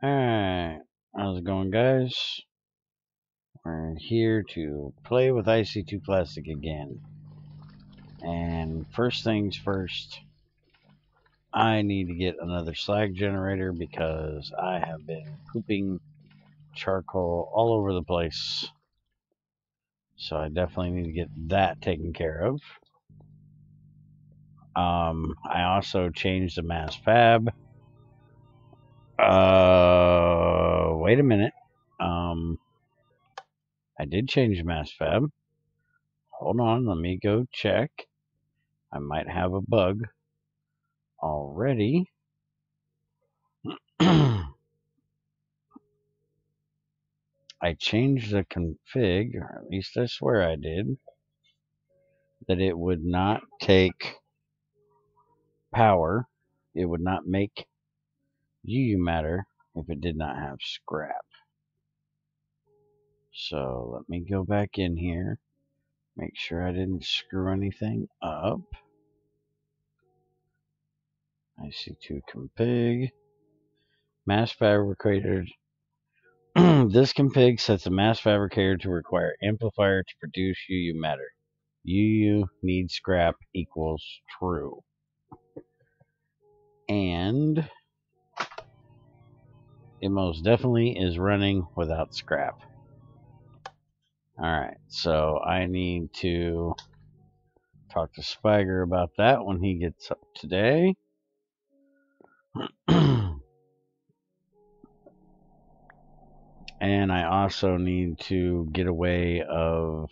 Alright, how's it going, guys? We're here to play with IC2 Classic again. And first things first, I need to get another slag generator because I have been pooping charcoal all over the place. So I definitely need to get that taken care of. I also changed the mass fab. Wait a minute. I did change the mass fab. Hold on, let me go check. I might have a bug already. I changed the config, or at least I swear I did, that it would not take power. It would not make UU matter if it did not have scrap. So let me go back in here, make sure I didn't screw anything up. IC2 config, mass fabricator. This config sets a mass fabricator to require amplifier to produce UU matter. UU needs scrap equals true. And it most definitely is running without scrap. Alright, so I need to talk to Spiger about that when he gets up today. And I also need to get a way of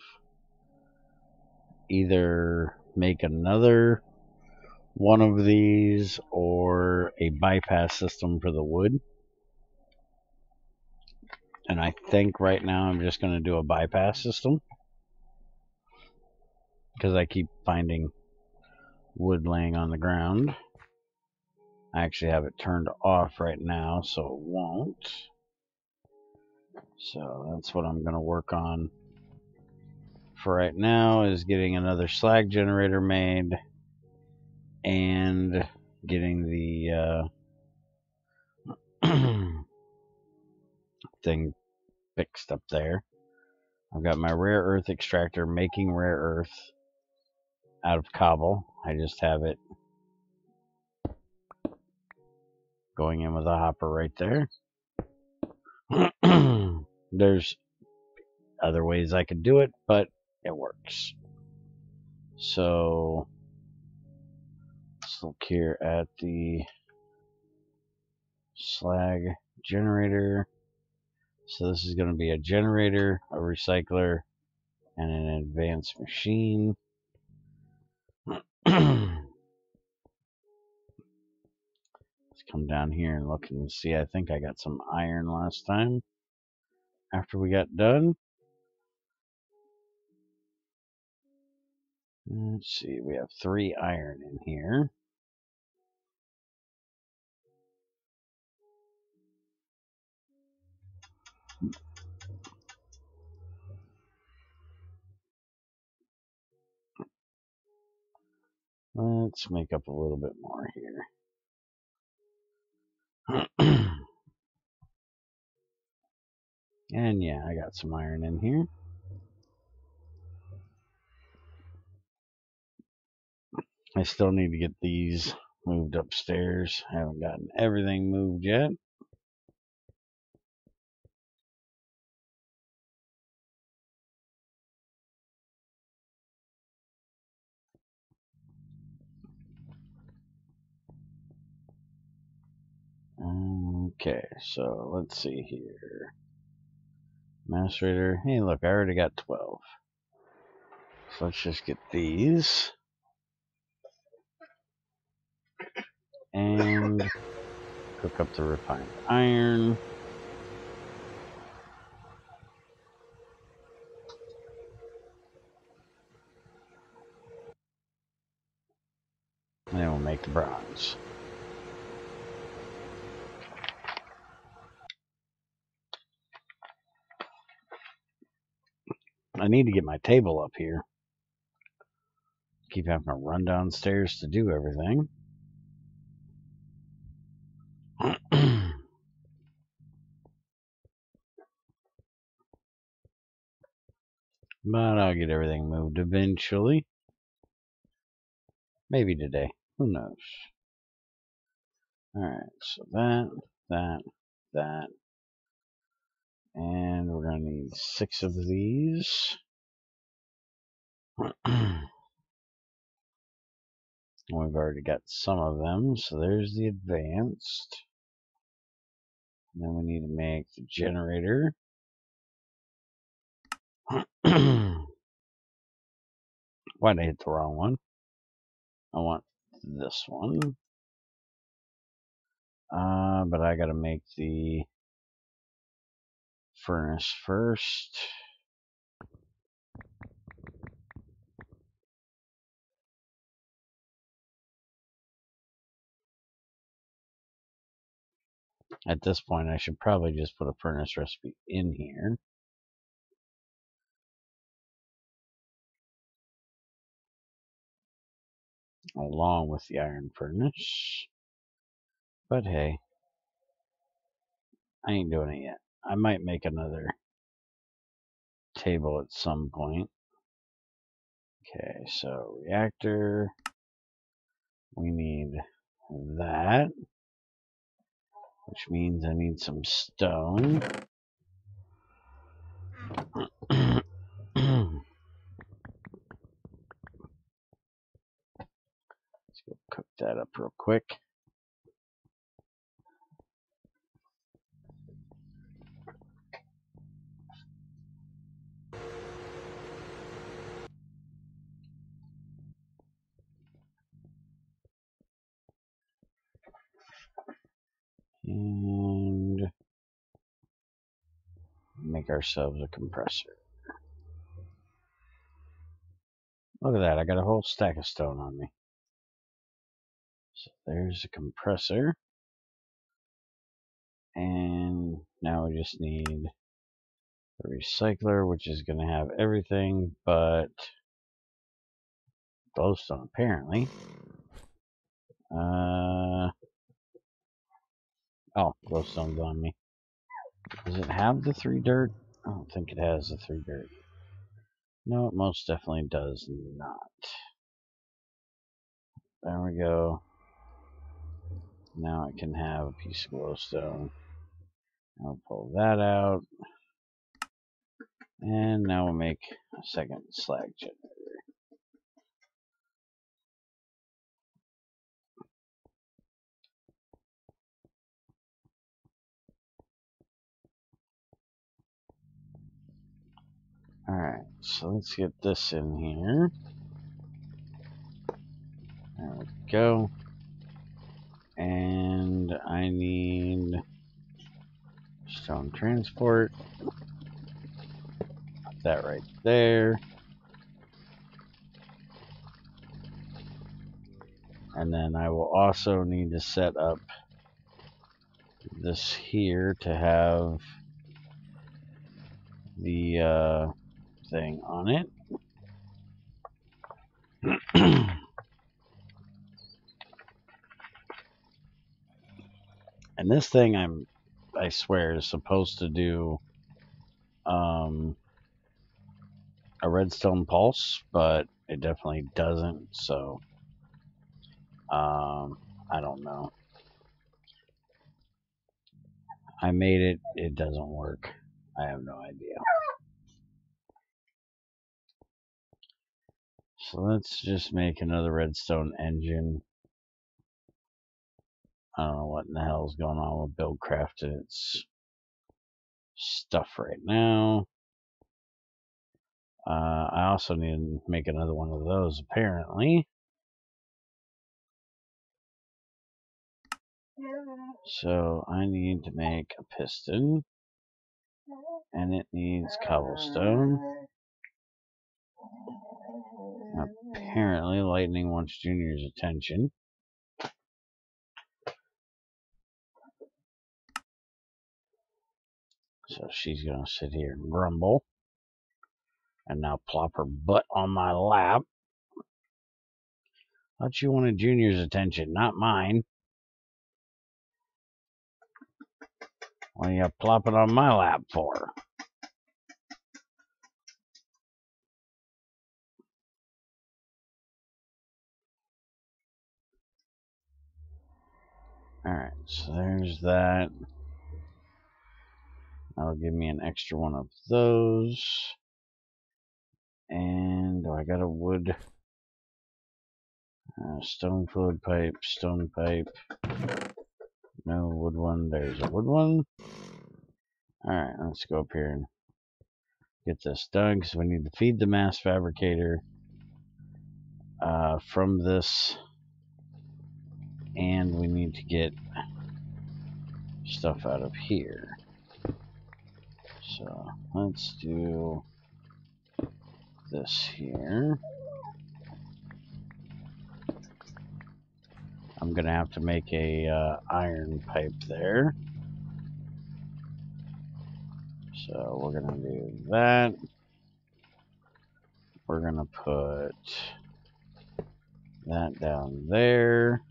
either make another one of these or a bypass system for the wood. And I think right now I'm just going to do a bypass system because I keep finding wood laying on the ground. I actually have it turned off right now, so it won't. So that's what I'm going to work on for right now, is getting another slag generator made and getting the thing fixed up there. I've got my rare earth extractor making rare earth out of cobble. I just have it going in with a hopper right there. There's other ways I could do it, but it works. So let's look here at the slag generator. So this is going to be a generator, a recycler, and an advanced machine. Let's come down here and look and see. I think I got some iron last time after we got done. Let's see, we have 3 iron in here. Let's make up a little bit more here. And yeah, I got some iron in here. I still need to get these moved upstairs. I haven't gotten everything moved yet. Okay, so let's see here. Macerator. Hey, look, I already got 12. So let's just get these. And cook up the refined iron. And then we'll make the bronze. I need to get my table up here. Keep having to run downstairs to do everything. But I'll get everything moved eventually. Maybe today. Who knows? Alright, so that. And we're going to need 6 of these. We've already got some of them, so there's the advanced. And then we need to make the generator. Why'd I hit the wrong one? I want this one. But I gotta make the furnace first. At this point, I should probably just put a furnace recipe in here. Along with the iron furnace. But hey, I ain't doing it yet. I might make another table at some point. Okay, so reactor. We need that. Which means I need some stone. Let's go cook that up real quick. And make ourselves a compressor. Look at that, I got a whole stack of stone on me. So there's a compressor. And now we just need the recycler, which is going to have everything but glowstone, apparently. Oh, glowstone's on me. Does it have the 3 dirt? I don't think it has the 3 dirt. No, it most definitely does not. There we go. Now I can have a piece of glowstone. I'll pull that out. And now we'll make a second slag generator. Alright, so let's get this in here. There we go. And I need stone transport. Put that right there. And then I will also need to set up this here to have the thing on it. And this thing, I swear, is supposed to do a redstone pulse, but it definitely doesn't, so I don't know. I made it, it doesn't work. I have no idea. So let's just make another Redstone Engine. I don't know what in the hell is going on with Buildcraft and its stuff right now. I also need to make another one of those, apparently. So I need to make a piston. And it needs cobblestone. Apparently, Lightning wants Junior's attention. So she's going to sit here and grumble. And now plop her butt on my lap. Thought you wanted Junior's attention, not mine. What are you plopping on my lap for? Alright, so there's that. That'll give me an extra one of those. And do I got a wood? Stone fluid pipe, stone pipe. No wood one. There's a wood one. Alright, let's go up here and get this done because we need to feed the mass fabricator from this. And we need to get stuff out of here. So let's do this here. I'm gonna have to make a iron pipe there. So we're gonna do that. We're gonna put that down there.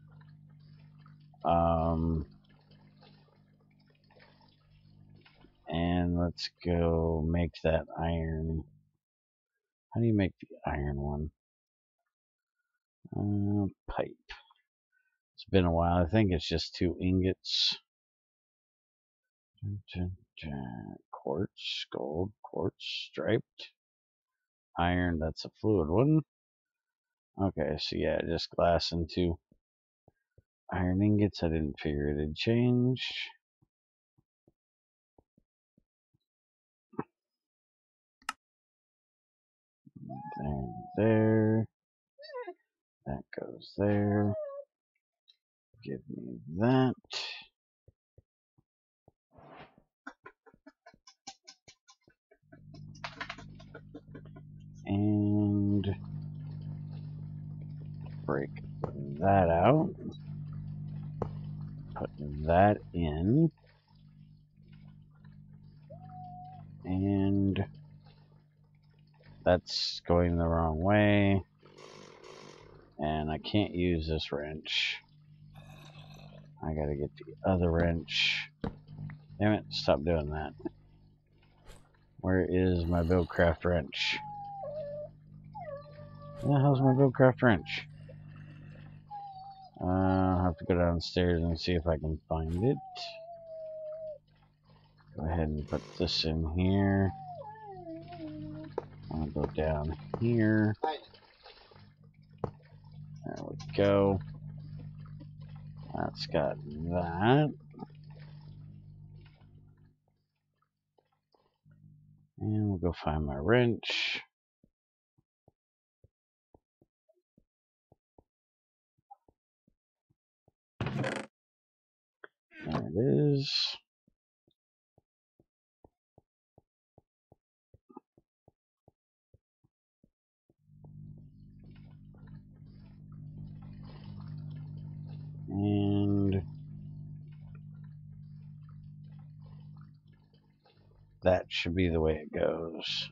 And let's go make that iron. How do you make the iron one? Pipe. It's been a while. I think it's just 2 ingots. Quartz, gold, quartz, striped. Iron, that's a fluid one. Okay, so yeah, just glass into iron ingots. I didn't figure it'd change. There. That goes there. Give me that. And break that out. Put that in. And that's going the wrong way. And I can't use this wrench. I gotta get the other wrench. Damn it, stop doing that. Where is my Buildcraft wrench? Where the hell's my Buildcraft wrench? I'll have to go downstairs and see if I can find it. Go ahead and put this in here. I'll go down here. There we go. That's got that. And we'll go find my wrench. There it is. And that should be the way it goes,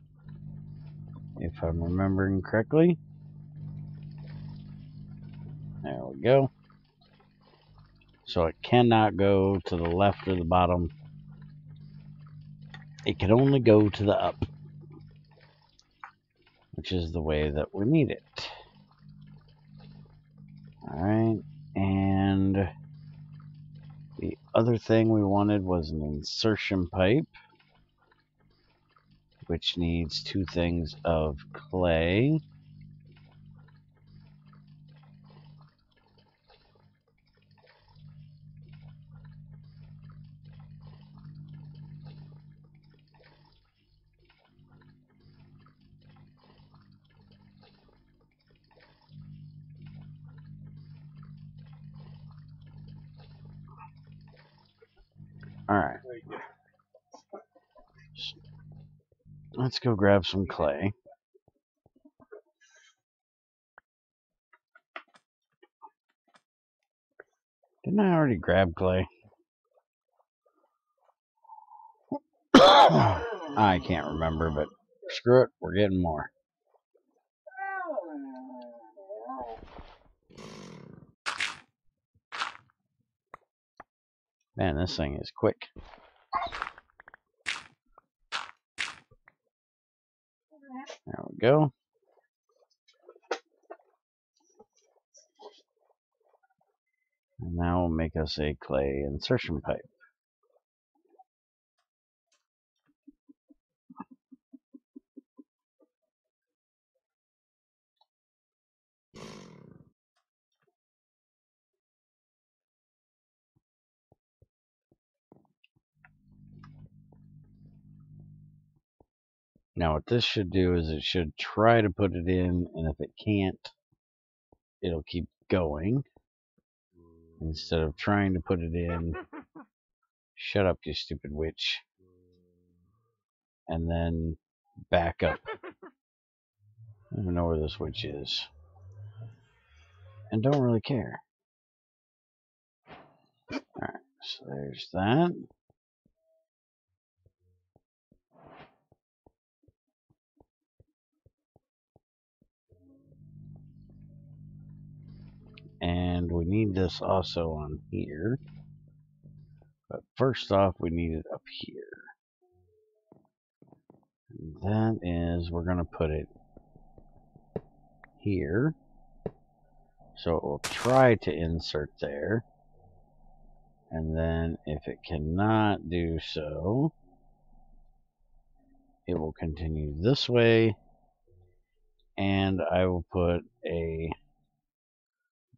if I'm remembering correctly. There we go. So it cannot go to the left or the bottom. It can only go to the up, which is the way that we need it. Alright, and the other thing we wanted was an insertion pipe, which needs 2 things of clay. Alright. Let's go grab some clay. Didn't I already grab clay? I can't remember, but screw it, we're getting more. Man, this thing is quick. There we go. And that will make us a clay insertion pipe. Now what this should do is it should try to put it in, and if it can't, it'll keep going. Instead of trying to put it in, shut up, you stupid witch, and then back up. I don't even know where this witch is, and don't really care. Alright, so there's that. And we need this also on here. But first off, we need it up here. And that is, we're going to put it here. So it will try to insert there. And then if it cannot do so, it will continue this way. And I will put a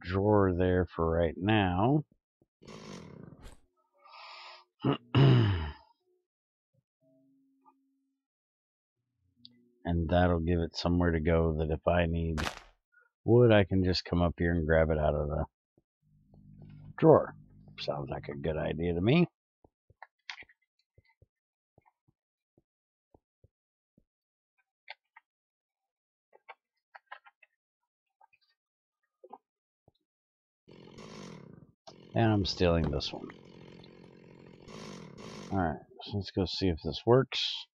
drawer there for right now. And that'll give it somewhere to go that if I need wood, I can just come up here and grab it out of the drawer. Sounds like a good idea to me. And I'm stealing this one. Alright, so let's go see if this works.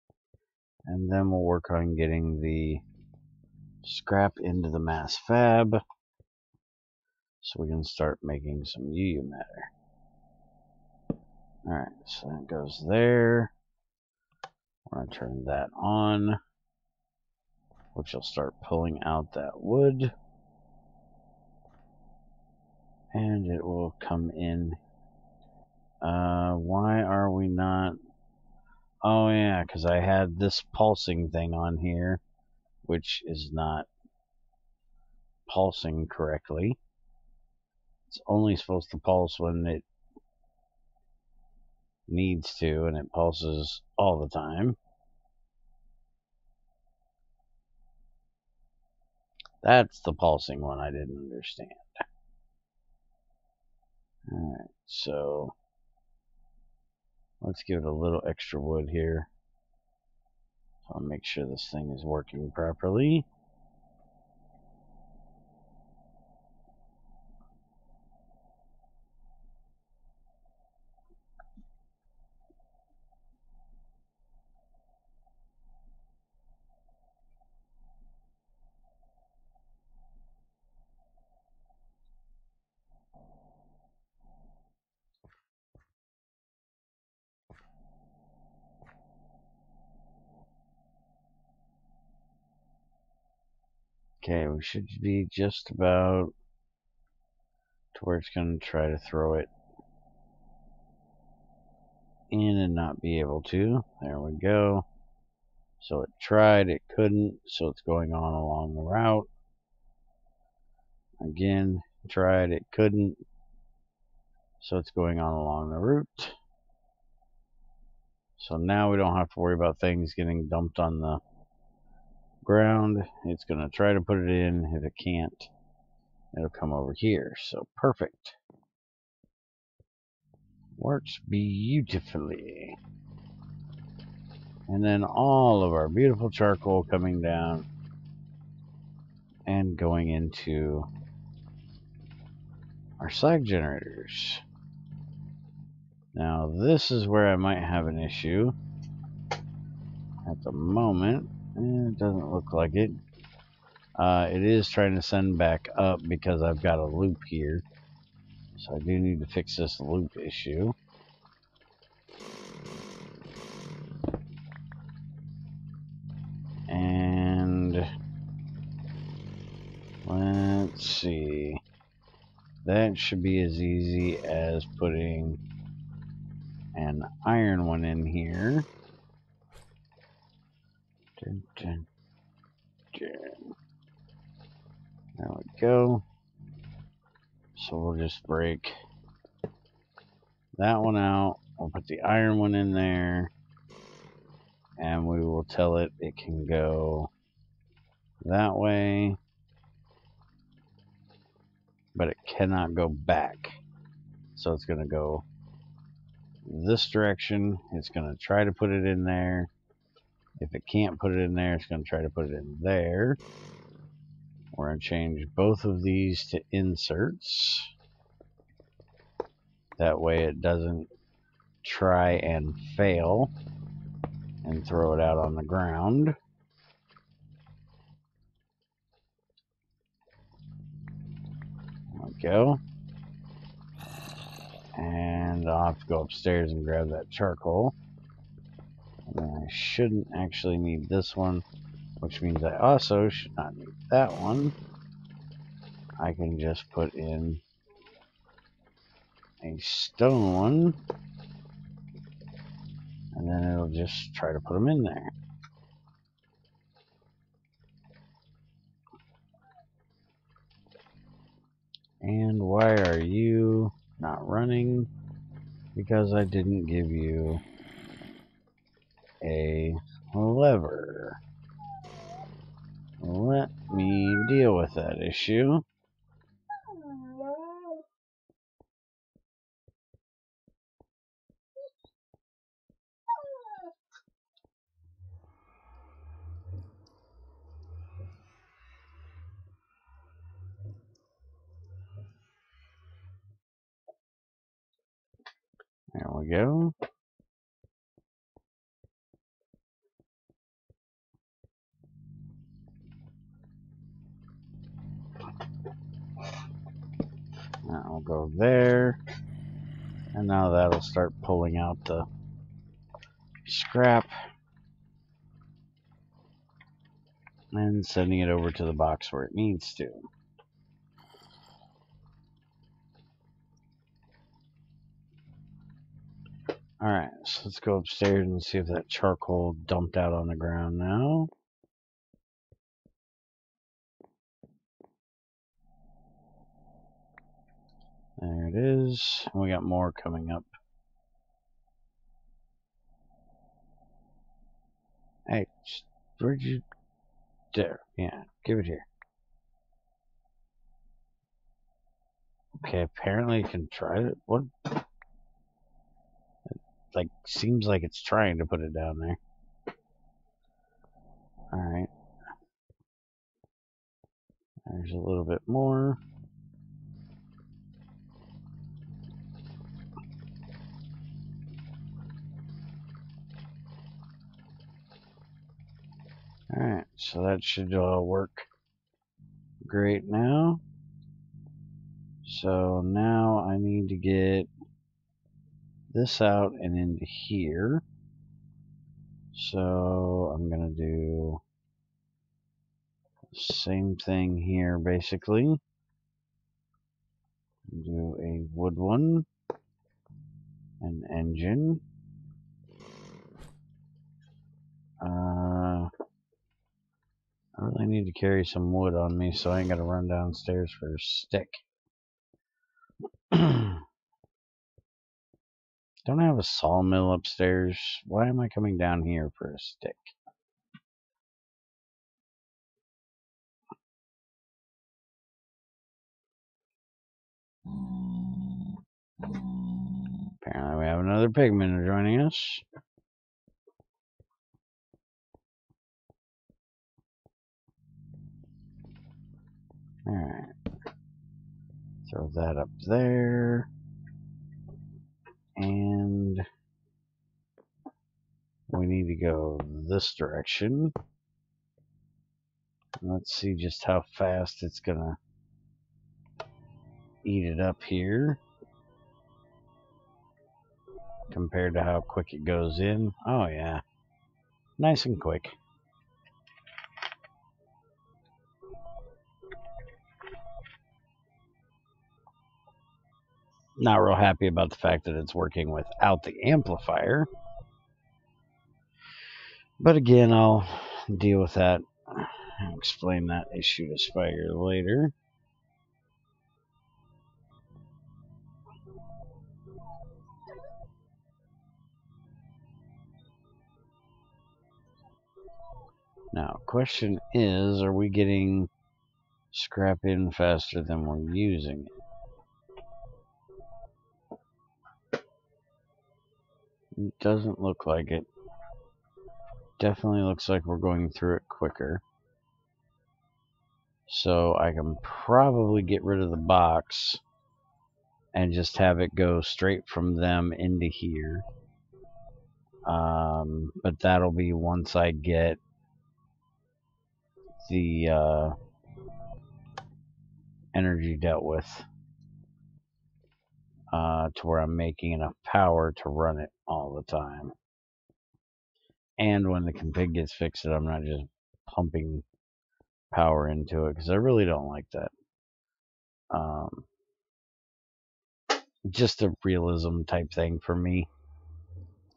And then we'll work on getting the scrap into the mass fab, so we can start making some UU matter. Alright, so that goes there. We're going to turn that on, which will start pulling out that wood. And it will come in. Why are we not... Oh yeah, because I had this pulsing thing on here, which is not pulsing correctly. It's only supposed to pulse when it needs to, and it pulses all the time. That's the pulsing one I didn't understand. Alright, so let's give it a little extra wood here. So I'll make sure this thing is working properly. Okay, we should be just about to where it's going to try to throw it in and not be able to. There we go. So it tried, it couldn't, so it's going on along the route. Again, tried, it couldn't, so it's going on along the route. So now we don't have to worry about things getting dumped on the ground. It's going to try to put it in. If it can't, it'll come over here. So perfect. Works beautifully. And then all of our beautiful charcoal coming down and going into our slag generators. Now this is where I might have an issue. At the moment, it doesn't look like it. It is trying to send back up because I've got a loop here. So I do need to fix this loop issue. And let's see. that should be as easy as putting an iron one in here. Dun, dun, dun. There we go. So we'll just break that one out. We'll put the iron one in there, and we will tell it can go that way, but it cannot go back. So it's going to go this direction. It's going to try to put it in there. If it can't put it in there, it's going to try to put it in there. We're going to change both of these to inserts. That way it doesn't try and fail and throw it out on the ground. There we go. And I'll have to go upstairs and grab that charcoal. And then I shouldn't actually need this one, which means I also should not need that one. I can just put in a stone one, and then it'll just try to put them in there. And why are you not running? Because I didn't give you a lever. Let me deal with that issue. There we go. That'll go there. And now that'll start pulling out the scrap and sending it over to the box where it needs to. Alright, so let's go upstairs and see if that charcoal dumped out on the ground now. There it is. We got more coming up. Hey, where'd you... There, yeah, give it here. Okay, apparently you can try it. What? Like, seems like it's trying to put it down there. Alright. There's a little bit more. Alright, so that should work great now. So now I need to get this out and into here. So I'm going to do the same thing here basically. Do a wood one, an engine. I really need to carry some wood on me, so I ain't got to run downstairs for a stick. Don't I have a sawmill upstairs? Why am I coming down here for a stick? Apparently we have another pigman joining us. Alright. Throw that up there. And we need to go this direction. Let's see just how fast it's gonna eat it up here compared to how quick it goes in. Oh yeah, nice and quick. Not real happy about the fact that it's working without the amplifier. But again, I'll deal with that. I'll explain that issue to Spider later. Now, question is, are we getting scrap in faster than we're using it? It doesn't look like it. Definitely looks like we're going through it quicker. So I can probably get rid of the box and just have it go straight from them into here. But that'll be once I get the energy dealt with to where I'm making enough power to run it all the time. And when the config gets fixed, I'm not just pumping power into it, because I really don't like that. Just a realism type thing for me.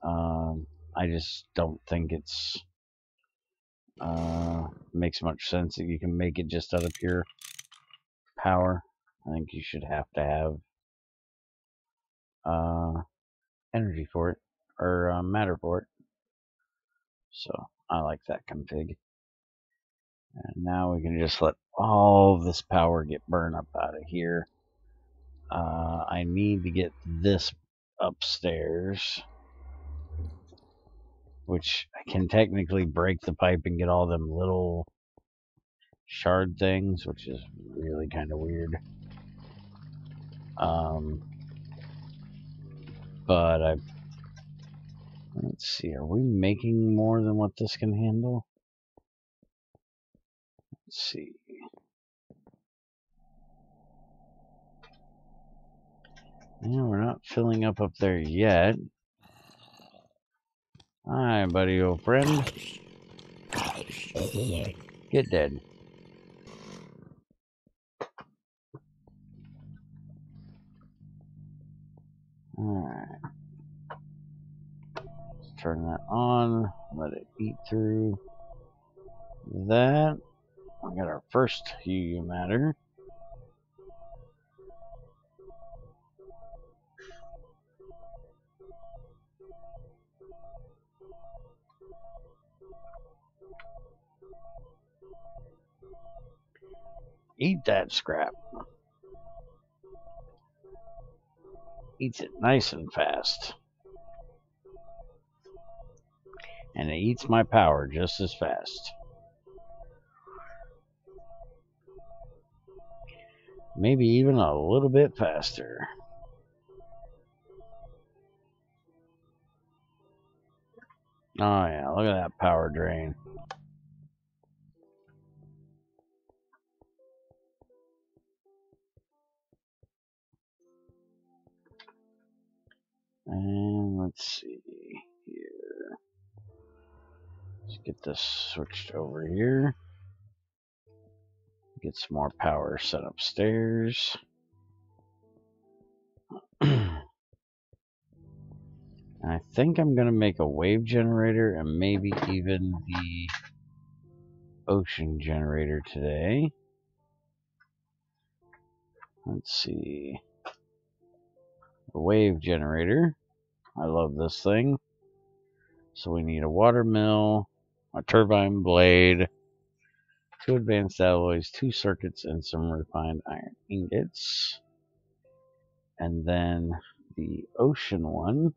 I just don't think it's makes much sense that you can make it just out of pure power. I think you should have to have energy for it, or matter for it. So I like that config. And now we can just let all this power get burned up out of here. I need to get this upstairs, which I can technically break the pipe and get all them little shard things, which is really kind of weird. But let's see, are we making more than what this can handle? Let's see. Yeah, we're not filling up there yet. Hi, buddy, old friend. Get dead. Alright. Let's turn that on. Let it eat through that. We got our first UU matter. Eat that scrap. Eats it nice and fast. And it eats my power just as fast. Maybe even a little bit faster. Oh yeah, look at that power drain. And let's see here. Let's get this switched over here. Get some more power set upstairs. I think I'm going to make a wave generator and maybe even the ocean generator today. Let's see. A wave generator. I love this thing. So we need a water mill, a turbine blade, 2 advanced alloys, 2 circuits, and some refined iron ingots. And then the ocean one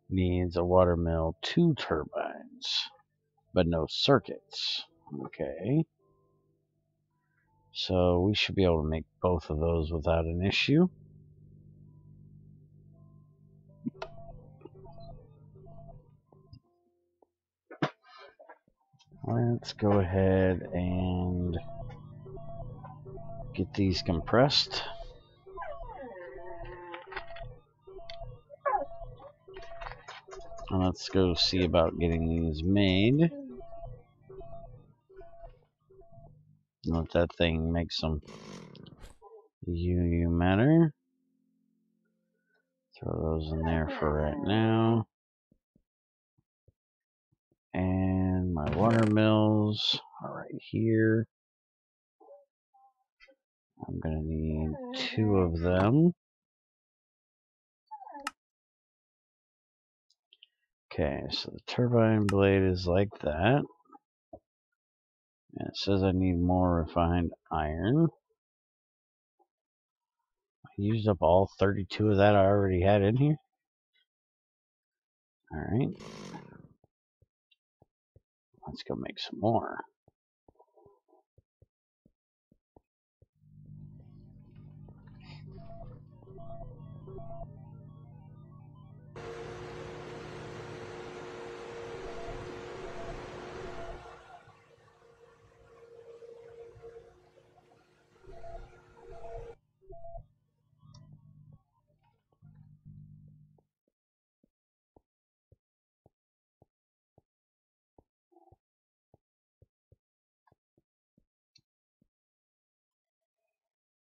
needs a water mill, 2 turbines, but no circuits. Okay. So we should be able to make both of those without an issue. Let's go ahead and get these compressed. Let's go see about getting these made. Let that thing make some UU matter. Throw those in there for right now. And my water mills are right here. I'm going to need 2 of them. Okay, so the turbine blade is like that. And it says I need more refined iron. I used up all 32 of that I already had in here. Alright. Let's go make some more.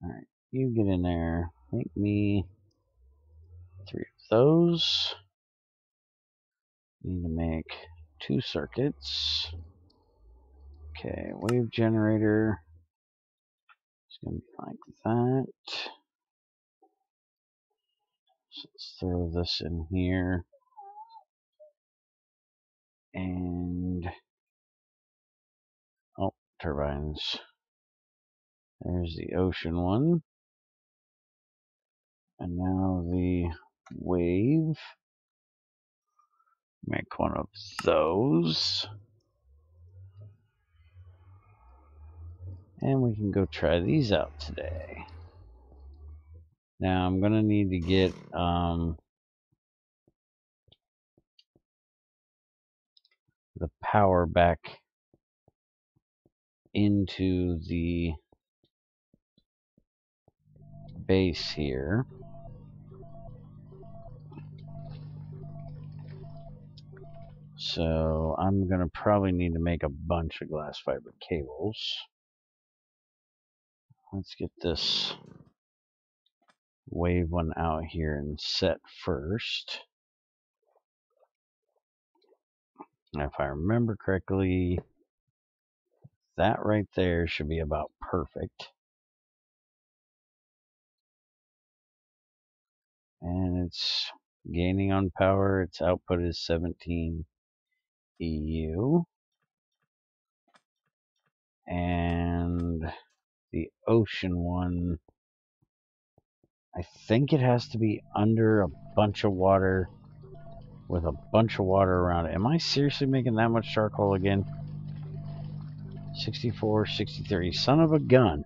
Alright, you get in there. Make me 3 of those. Need to make 2 circuits. Okay, wave generator. It's going to be like that. So let's throw this in here. And, oh, turbines. There's the ocean one. And now the wave. Make one of those. And we can go try these out today. Now I'm going to need to get the power back into the base here. So I'm going to probably need to make a bunch of glass fiber cables. Let's get this wave one out here and set first. If I remember correctly, that right there should be about perfect. And it's gaining on power. Its output is 17 EU. And the ocean one, I think it has to be under a bunch of water with a bunch of water around it. Am I seriously making that much charcoal again? 64, 63. Son of a gun.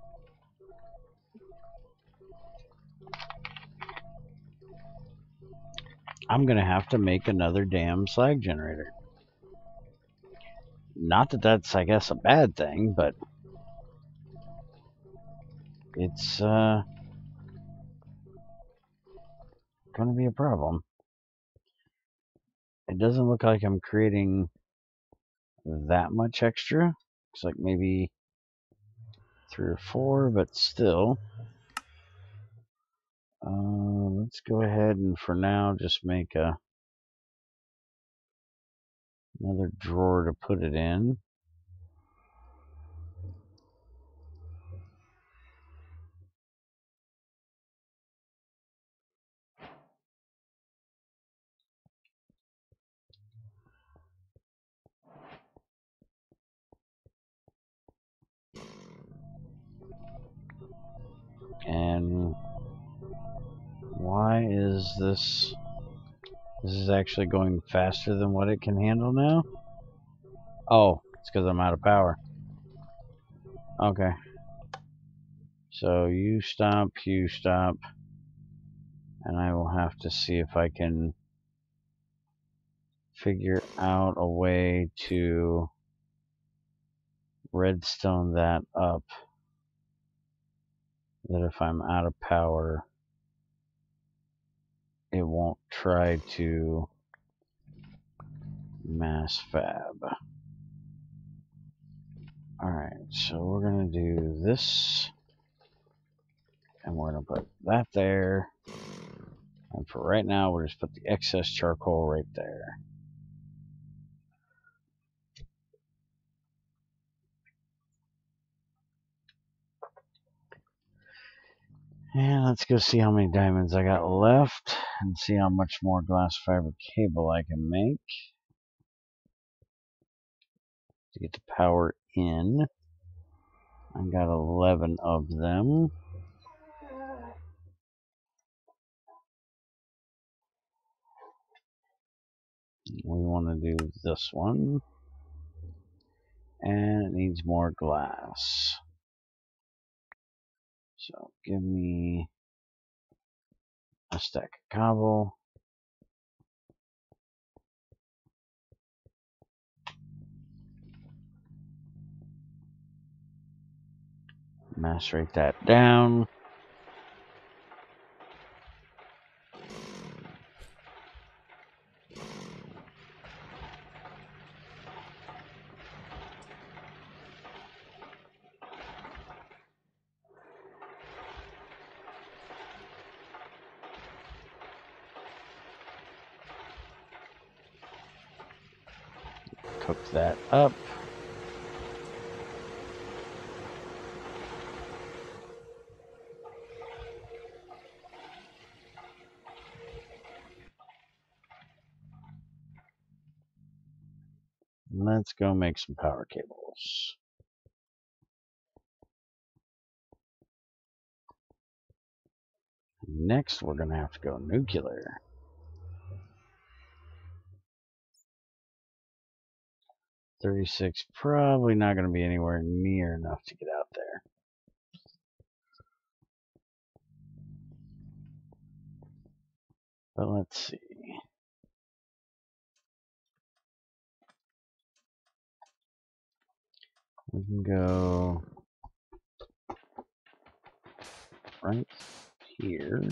I'm going to have to make another damn slag generator. Not that that's, I guess, a bad thing, but it's going to be a problem. It doesn't look like I'm creating that much extra. Looks like maybe 3 or 4, but still. Let's go ahead and for now just make another drawer to put it in. And why is this? This is actually going faster than what it can handle now? Oh, it's because I'm out of power. Okay. So you stop, and I will have to see if I can figure out a way to redstone that up. That if I'm out of power, it won't try to mass fab. Alright, so we're going to do this. And we're going to put that there. And for right now, we'll just put the excess charcoal right there. And let's go see how many diamonds I got left and see how much more glass fiber cable I can make to get the power in. I got 11 of them. We want to do this one. And it needs more glass. So give me a stack of cobble. Macerate that down. Cook that up. Let's go make some power cables. Next, we're going to have to go nuclear. 36, probably not going to be anywhere near enough to get out there. But let's see. We can go right here.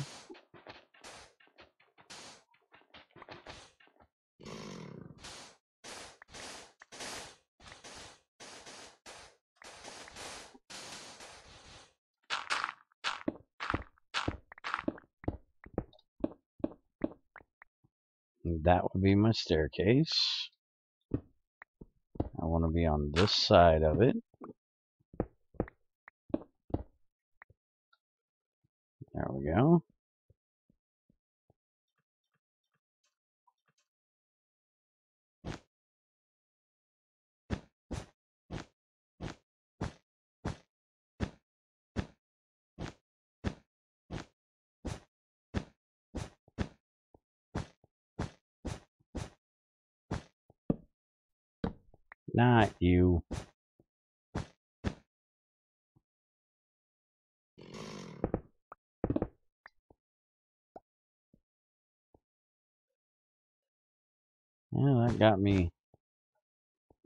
That would be my staircase. I want to be on this side of it. There we go. Not you. Yeah, that got me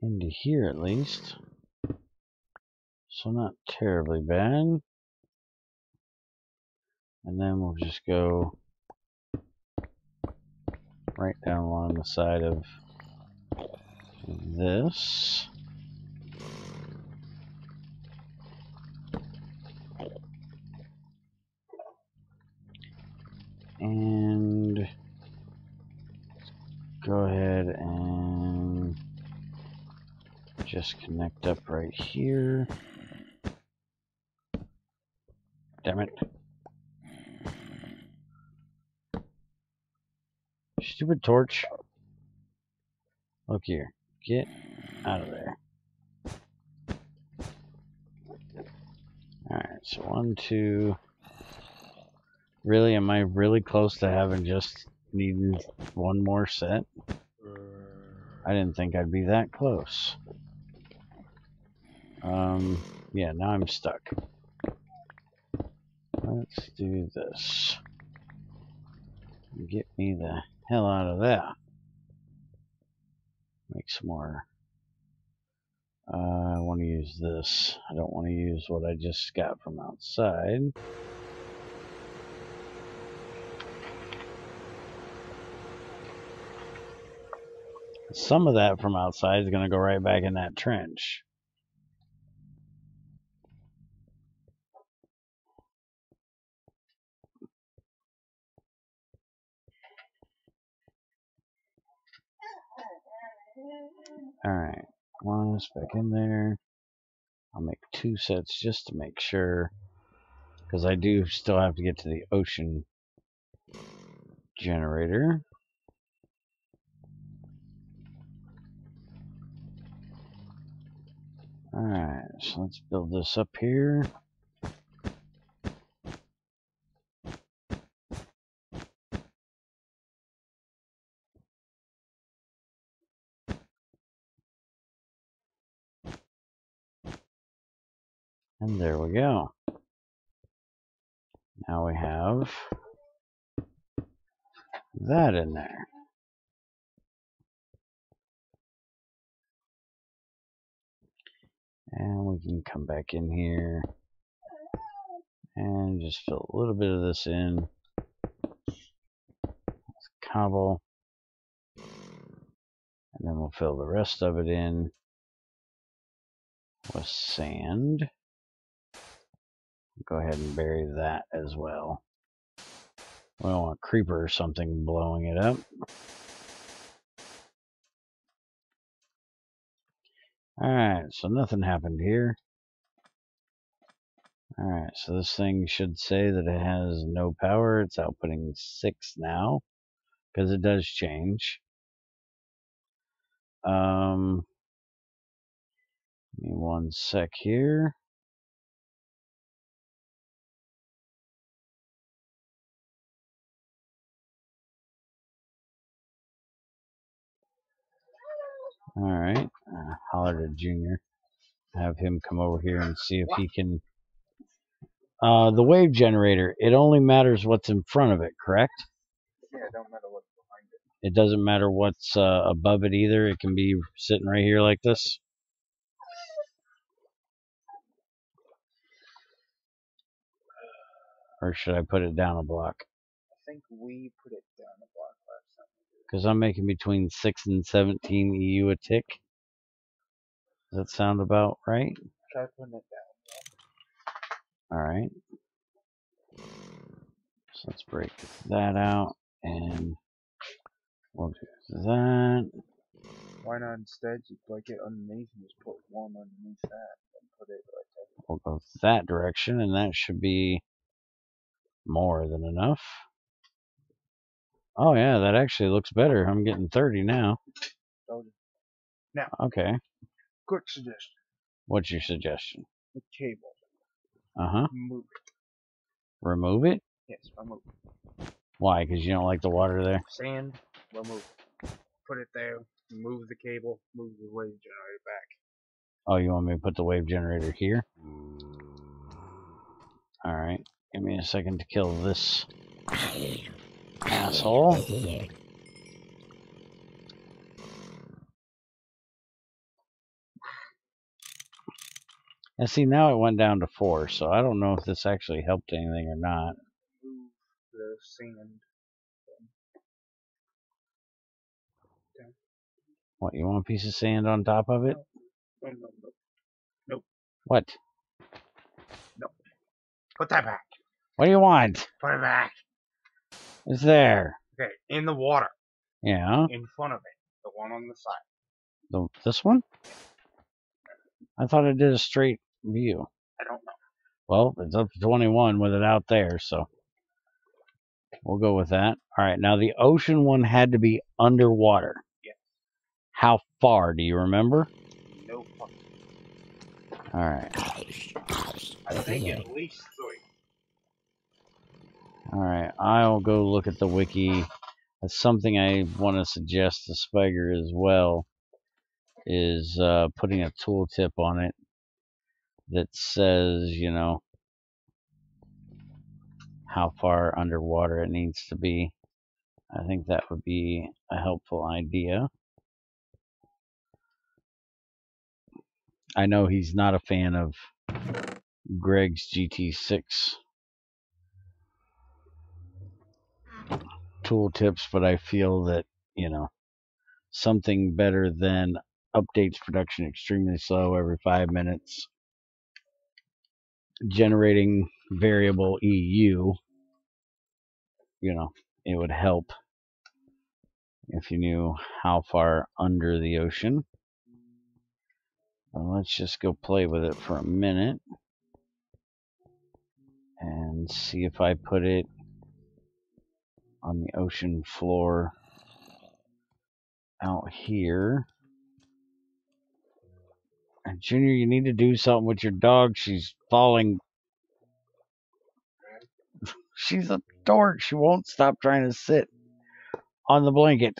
into here at least. So not terribly bad. And then we'll just go right down along the side of this. And go ahead and just connect up right here. Damn it. Stupid torch. Look here. Get out of there. Alright, so 1, 2. Really, am I really close to having just needing one more set? I didn't think I'd be that close. Yeah, now I'm stuck. Let's do this. Get me the hell out of there. Make some more. I want to use this. I don't want to use what I just got from outside. Some of that from outside is going to go right back in that trench. Alright, one is back in there. I'll make 2 sets just to make sure, because I do still have to get to the ocean generator. Alright, so let's build this up here. And there we go. Now we have that in there. And we can come back in here and just fill a little bit of this in. Let's cobble. And then we'll fill the rest of it in with sand. Go ahead and bury that as well. We don't want a creeper or something blowing it up. Alright, so nothing happened here. Alright, so this thing should say that it has no power. It's outputting 6 now, because it does change. Give me 1 sec here. Alright, holler to Junior. Have him come over here and see if he can... the wave generator, it only matters what's in front of it, correct? Yeah, it don't matter what's behind it. It doesn't matter what's above it either. It can be sitting right here like this. Or should I put it down a block? I think we put it down a block last time. Because I'm making between 6 and 17 EU a tick. Does that sound about right? Try putting it down. Alright. So let's break that out. And we'll do that. Why not instead just break it underneath and just put 1 underneath that and put it right there? We'll go that direction, and that should be more than enough. Oh yeah, that actually looks better. I'm getting 30 now. Now, okay. Quick suggestion. What's your suggestion? The cable. Remove it. Remove it? Yes, remove it. Why? Because you don't like the water there? Sand, remove it. Put it there, move the cable, move the wave generator back. Oh, you want me to put the wave generator here? Alright. Give me a second to kill this asshole. And see, now it went down to 4, so I don't know if this actually helped anything or not. Move the sand. Down. What, you want a piece of sand on top of it? No. Nope. What? No. Put that back. What do you want? Put it back. It's there. Okay, in the water. Yeah. In front of it. The one on the side. This one? I thought it did a straight view. I don't know. Well, it's up to 21 with it out there, so we'll go with that. Alright, now the ocean one had to be underwater. Yes. How far, do you remember? No fucking. Alright. I think at least 3. Alright, I'll go look at the wiki. That's something I want to suggest to Spiger as well, is putting a tooltip on it that says, you know, how far underwater it needs to be. I think that would be a helpful idea. I know he's not a fan of Greg's GT6 tooltips, but I feel that, you know, something better than updates production extremely slow every 5 minutes, generating variable EU, you know, it would help if you knew how far under the ocean. Well, let's just go play with it for a minute and see if I put it on the ocean floor out here. And Junior, you need to do something with your dog. She's falling. She's a dork. She won't stop trying to sit on the blanket.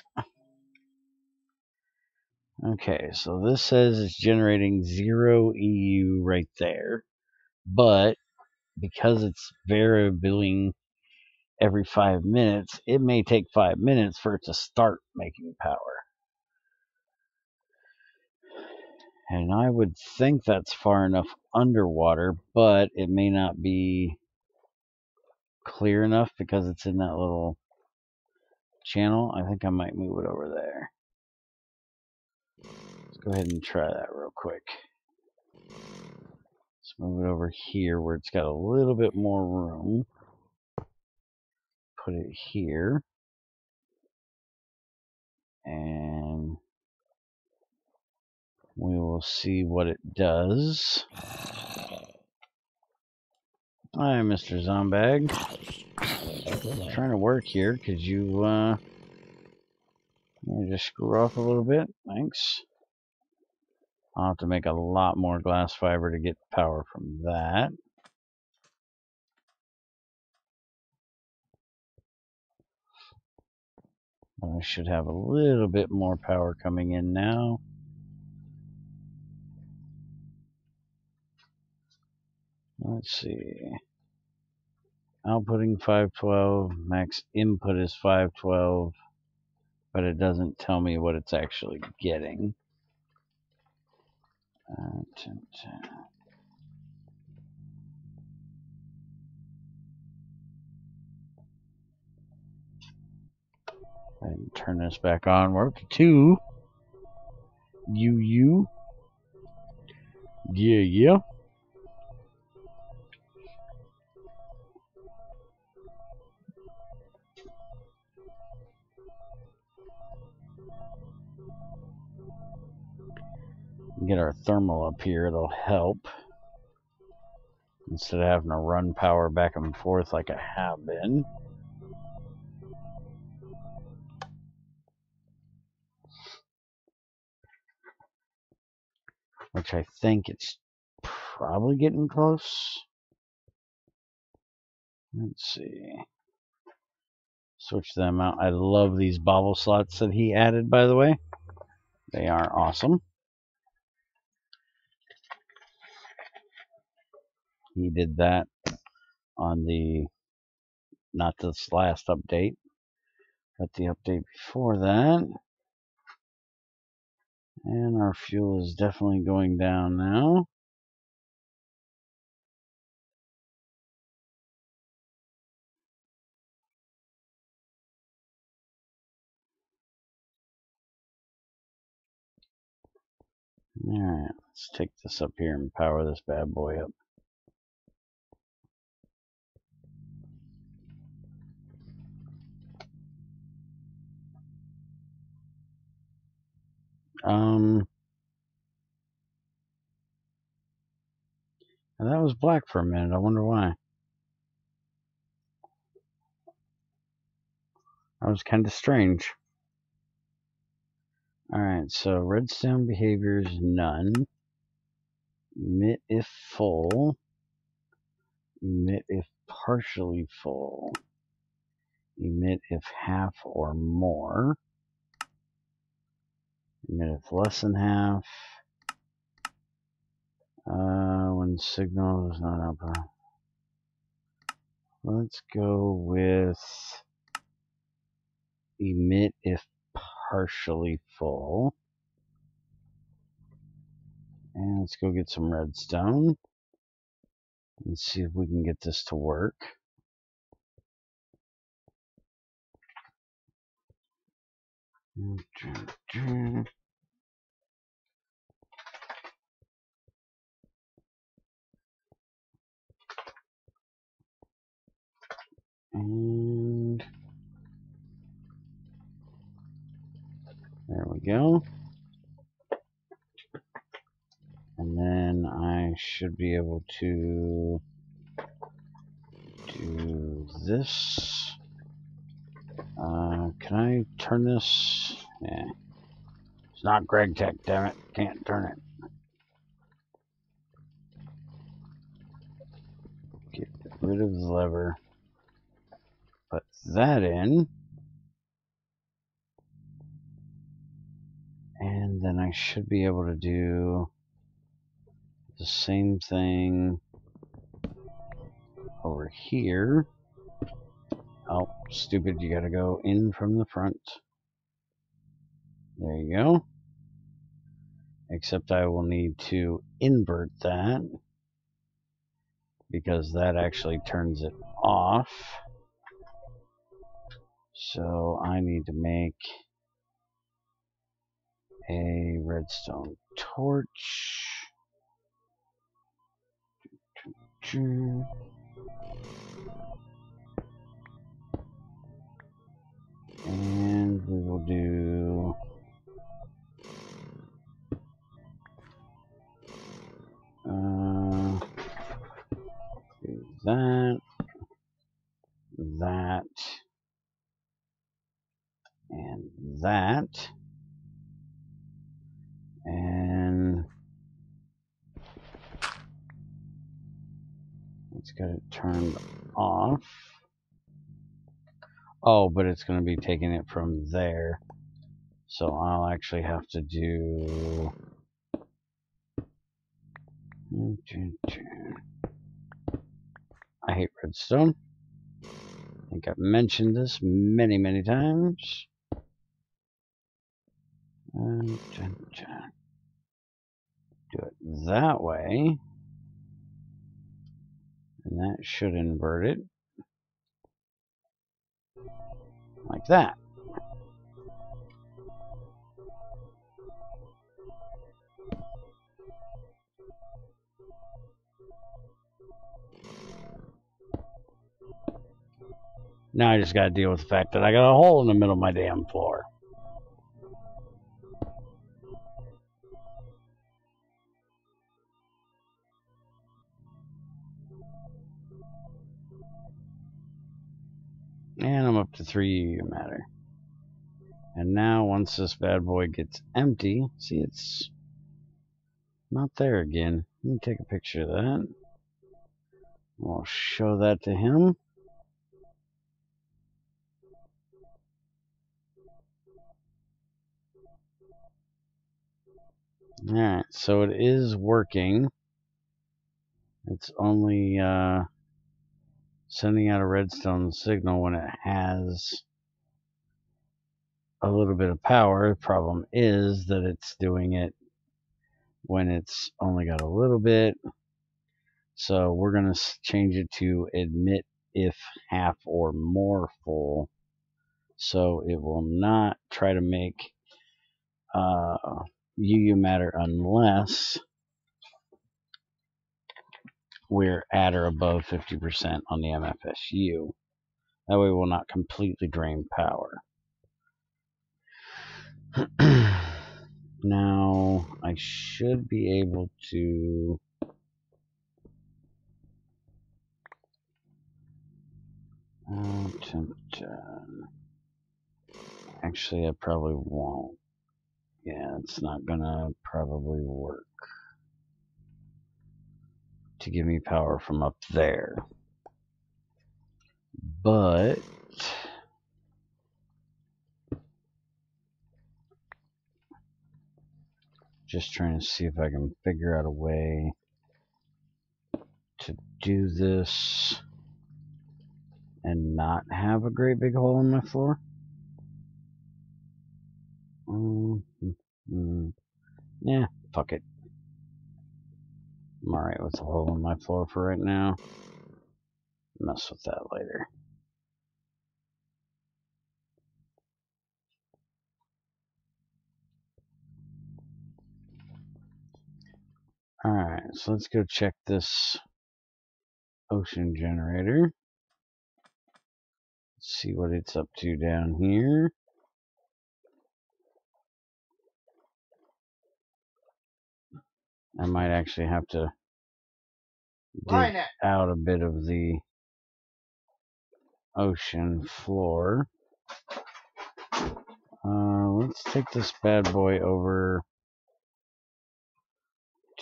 Okay, so this says it's generating 0 EU right there. But because it's variabling every 5 minutes, it may take 5 minutes for it to start making power. And I would think that's far enough underwater, but it may not be clear enough because it's in that little channel. I think I might move it over there. Let's go ahead and try that real quick. Let's move it over here where it's got a little bit more room. Put it here. And we will see what it does. Hi, Mr. Zombag. I'm trying to work here. Could you just screw off a little bit? Thanks. I'll have to make a lot more glass fiber to get power from that. But I should have a little bit more power coming in now. Let's see. Outputting 512, max input is 512, but it doesn't tell me what it's actually getting. 10, 10. And turn this back on. We're up to 2. Yeah. Get our thermal up here, it'll help. Instead of having to run power back and forth like I have been. Which I think it's probably getting close. Let's see. Switch them out. I love these bobble slots that he added, by the way. They are awesome. He did that on the, not this last update, but the update before that. And our fuel is definitely going down now. Alright, let's take this up here and power this bad boy up. And that was black for a minute. I wonder why. That was kind of strange. Alright, so redstone behavior is none. Emit if full. Emit if partially full. Emit if half or more. Emit if less than half. When signal is not up. Let's go with emit if partially full. And let's go get some redstone. Let's see if we can get this to work. And we go. And then I should be able to do this. Can I turn this? Yeah. It's not Greg Tech, damn it. Can't turn it. Get rid of the lever. Put that in. And then I should be able to do the same thing over here. Oh, stupid, you gotta go in from the front. There you go. Except I will need to invert that, because that actually turns it off. So I need to make a redstone torch. And we will do that, that, and that, and let's get it turned off. Oh, but it's going to be taking it from there. So I'll actually have to do... I hate redstone. I think I've mentioned this many, many times. Do it that way. And that should invert it. Like that. Now I just gotta deal with the fact that I got a hole in the middle of my damn floor. And I'm up to 3 matter. And now once this bad boy gets empty, see, it's not there again. Let me take a picture of that. We'll show that to him. Alright, so it is working. It's only sending out a redstone signal when it has a little bit of power. The problem is that it's doing it when it's only got a little bit. So we're going to change it to admit if half or more full. So it will not try to make UU matter unless we're at or above 50% on the MFSU. That way we'll not completely drain power. Now I should be able to actually I probably won't. Yeah, it's not gonna probably work to give me power from up there. But just trying to see if I can figure out a way to do this and not have a great big hole in my floor. Yeah, fuck it. I'm alright with a hole in my floor for right now. Mess with that later. Alright, so let's go check this ocean generator. See what it's up to down here. I might actually have to dig out a bit of the ocean floor. Let's take this bad boy over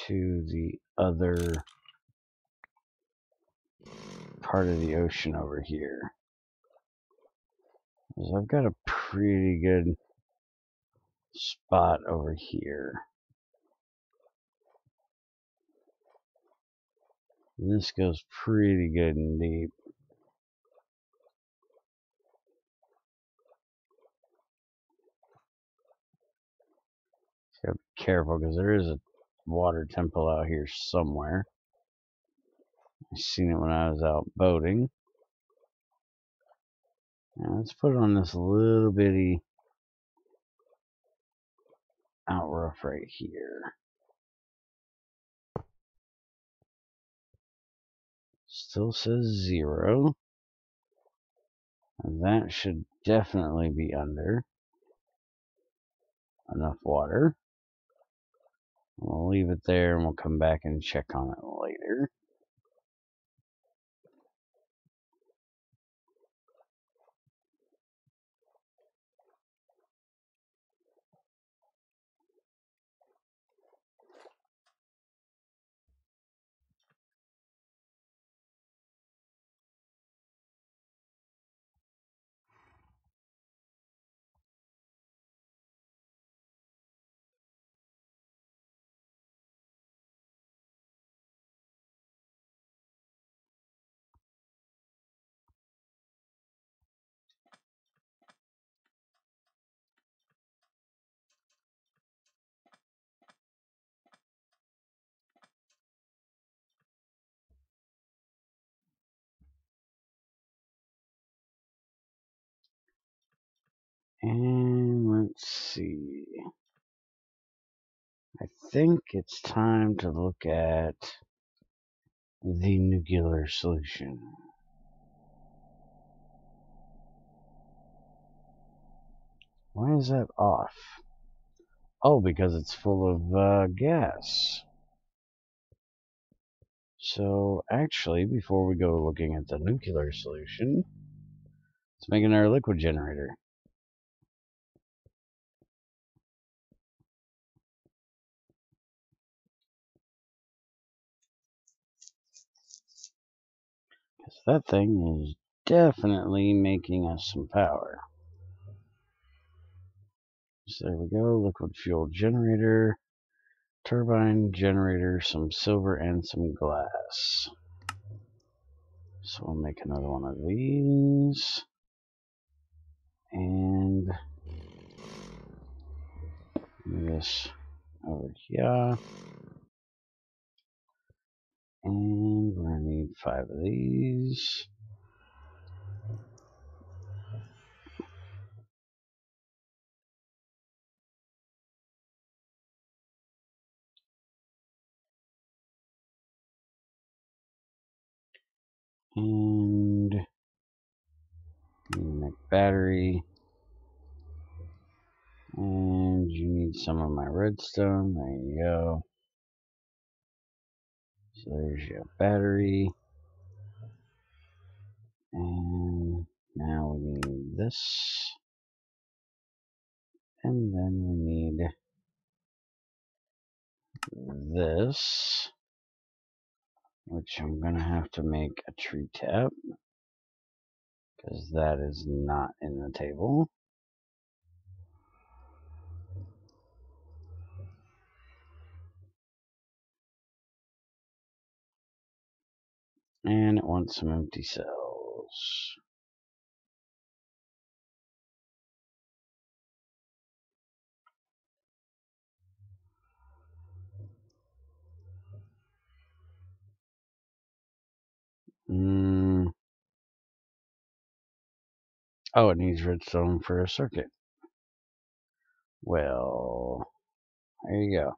to the other part of the ocean over here. Because I've got a pretty good spot over here. And this goes pretty good and deep. So be careful because there is a water temple out here somewhere. I seen it when I was out boating. Now let's put it on this little bitty outroof right here. Still says 0. And that should definitely be under enough water. We'll leave it there and we'll come back and check on it later. And let's see. I think it's time to look at the nuclear solution. Why is that off? Oh, because it's full of gas. So actually, before we go looking at the nuclear solution, let's make another liquid generator. Because that thing is definitely making us some power. So there we go, liquid fuel generator, turbine generator, some silver and some glass. So we'll make another one of these. And this over here. And we're going to need 5 of these. And make battery. And you need some of my redstone. There you go. So there's your battery. And now we need this. And then we need this, which I'm going to have to make a tree tap, because that is not in the table. And it wants some empty cells. Oh, it needs redstone for a circuit. Well, there you go.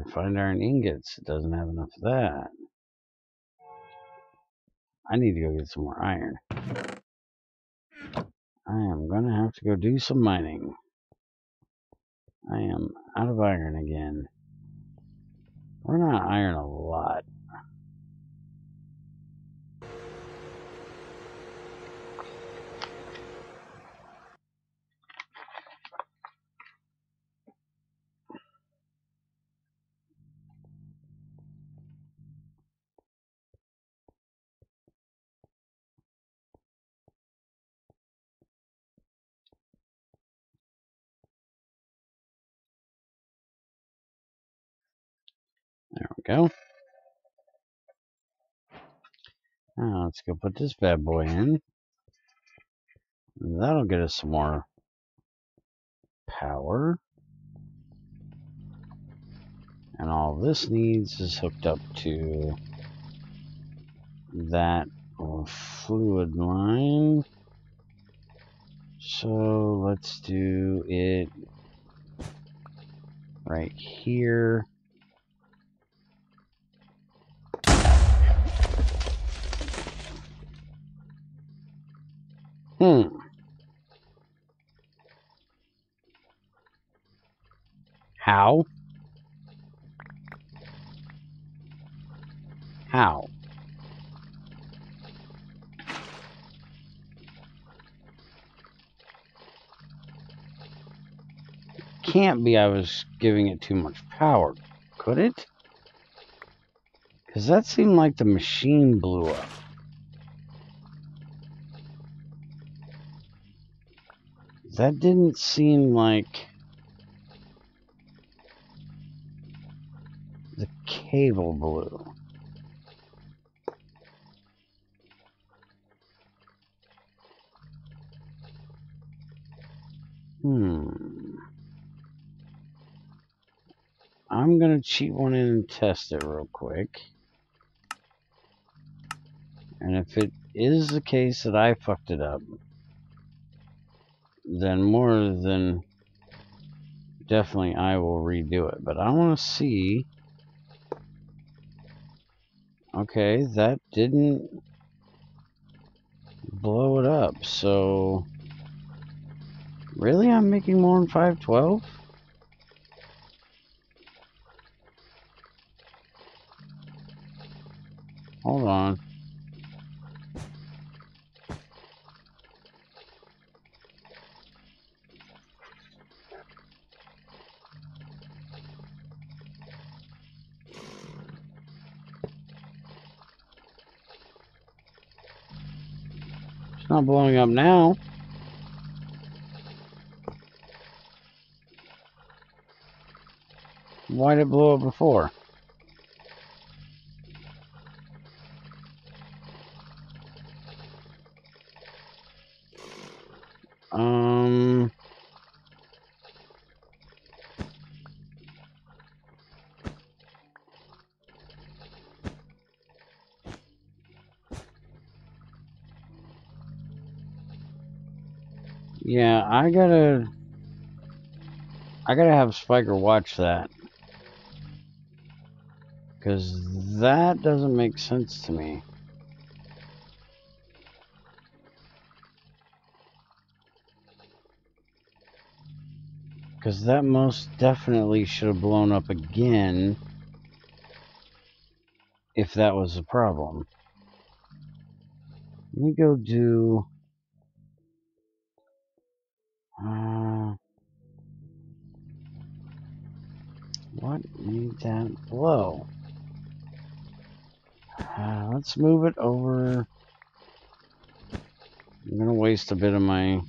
Refined iron ingots. It doesn't have enough of that. I need to go get some more iron. I am going to have to go do some mining. I am Out of iron again. We're not iron a lot. There we go. Now let's go put this bad boy in. That'll get us some more power. And all this needs is hooked up to that fluid line. So let's do it right here. How? How? Can't be I was giving it too much power, could it? Because that seemed like the machine blew up. That didn't seem like the cable blew. I'm going to cheat one in and test it real quick. And if it is the case that I fucked it up, then more than definitely I will redo it. But I want to see. Okay, that didn't blow it up. So, really, I'm making more than 512? Hold on. It's not blowing up now. Why did it blow up before? Yeah, I gotta have Spiker watch that. Because that doesn't make sense to me. Because that most definitely should have blown up again if that was the problem. Let me go do... what made that blow? Let's move it over. I'm going to waste a bit of my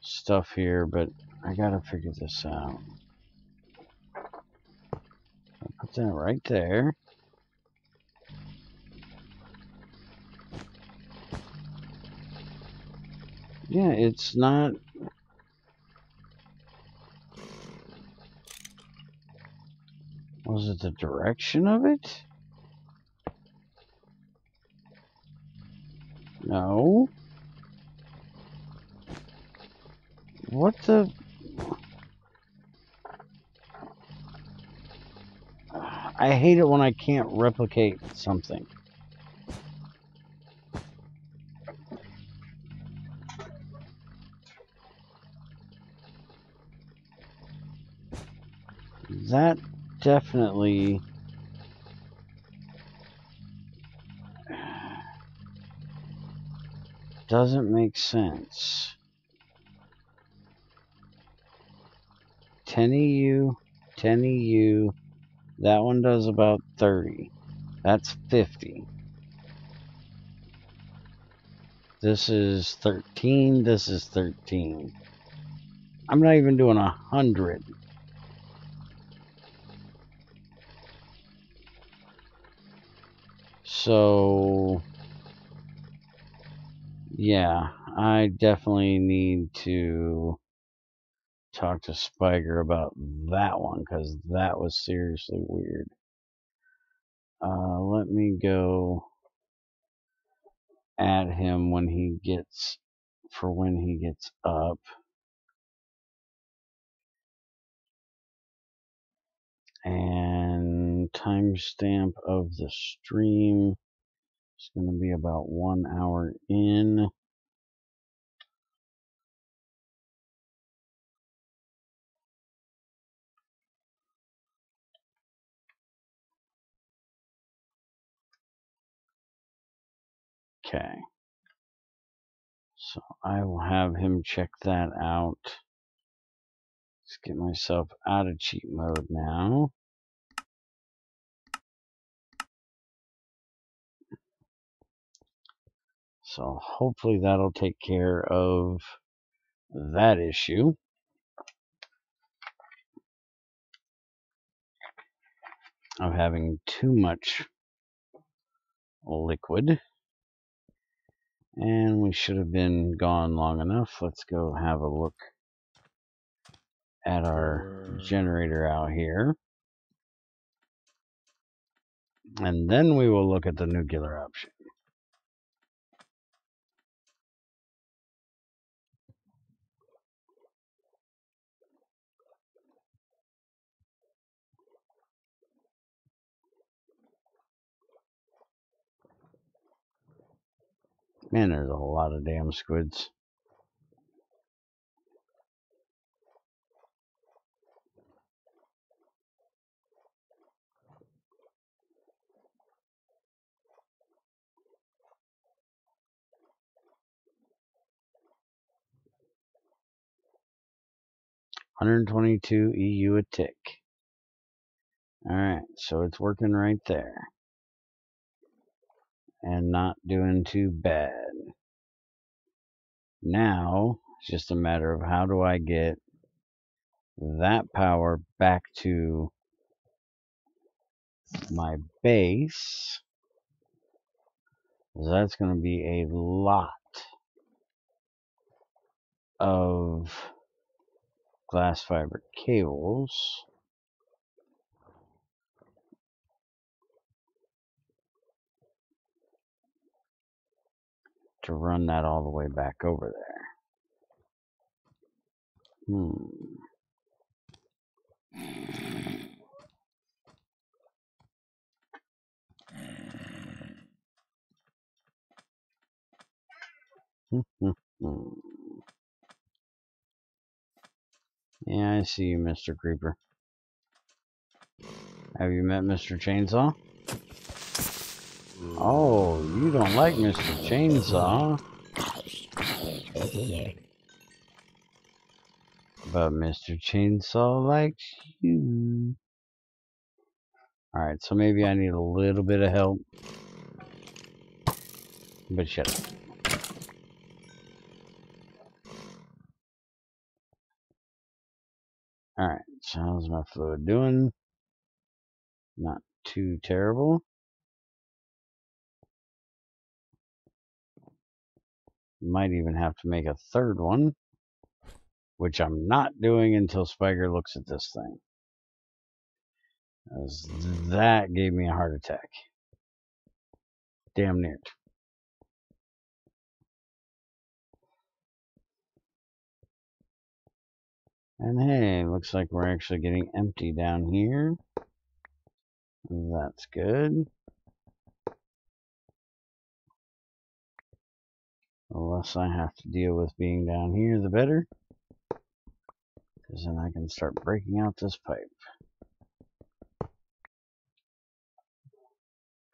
stuff here, but I got to figure this out. I'll put that right there. Yeah, it's not... Was it the direction of it? No. What the... I hate it when I can't replicate something. that definitely doesn't make sense. 10 EU, 10 EU. That one does about 30. That's 50. This is 13. This is 13. I'm not even doing 100. So, yeah, I definitely need to talk to Spiker about that one, because that was seriously weird. Let me go add him when he gets up. And timestamp of the stream is going to be about 1 hour in. Okay. So I will have him check that out. Let's get myself out of cheat mode now. So hopefully that'll take care of that issue of having too much liquid. And we should have been gone long enough. Let's go have a look at our generator out here. And then we will look at the nuclear option. Man, there's a lot of damn squids. $122 EU a tick. Alright, so it's working right there. And not doing too bad. Now, it's just a matter of how do I get that power back to my base. That's going to be a lot of glass fiber cables. To run that all the way back over there. Yeah, I see you, Mr. Creeper. Have you met Mr. Chainsaw? Oh, you don't like Mr. Chainsaw. But Mr. Chainsaw likes you. Alright, so maybe I need a little bit of help. But shut up. Alright, so how's my fluid doing? Not too terrible. Might even have to make a third one. Which I'm not doing until Spiker looks at this thing. As that gave me a heart attack. Damn near it. And hey, looks like we're actually getting empty down here. That's good. The less I have to deal with being down here, the better. Because then I can start breaking out this pipe.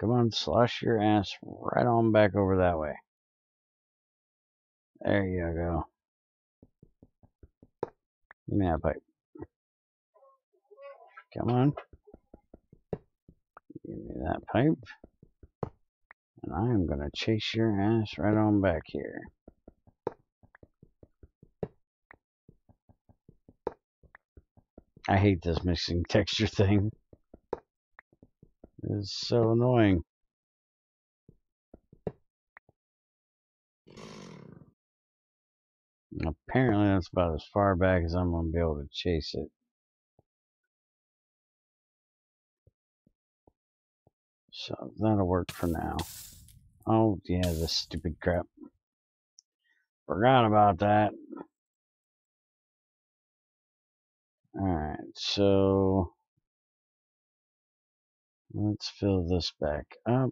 Come on, slosh your ass right on back over that way. There you go. Give me that pipe. Come on. Give me that pipe. And I am going to chase your ass right on back here. I hate this mixing texture thing. It's so annoying. Apparently that's about as far back as I'm going to be able to chase it. So that'll work for now. Oh yeah, this stupid crap. Forgot about that. Alright, so let's fill this back up.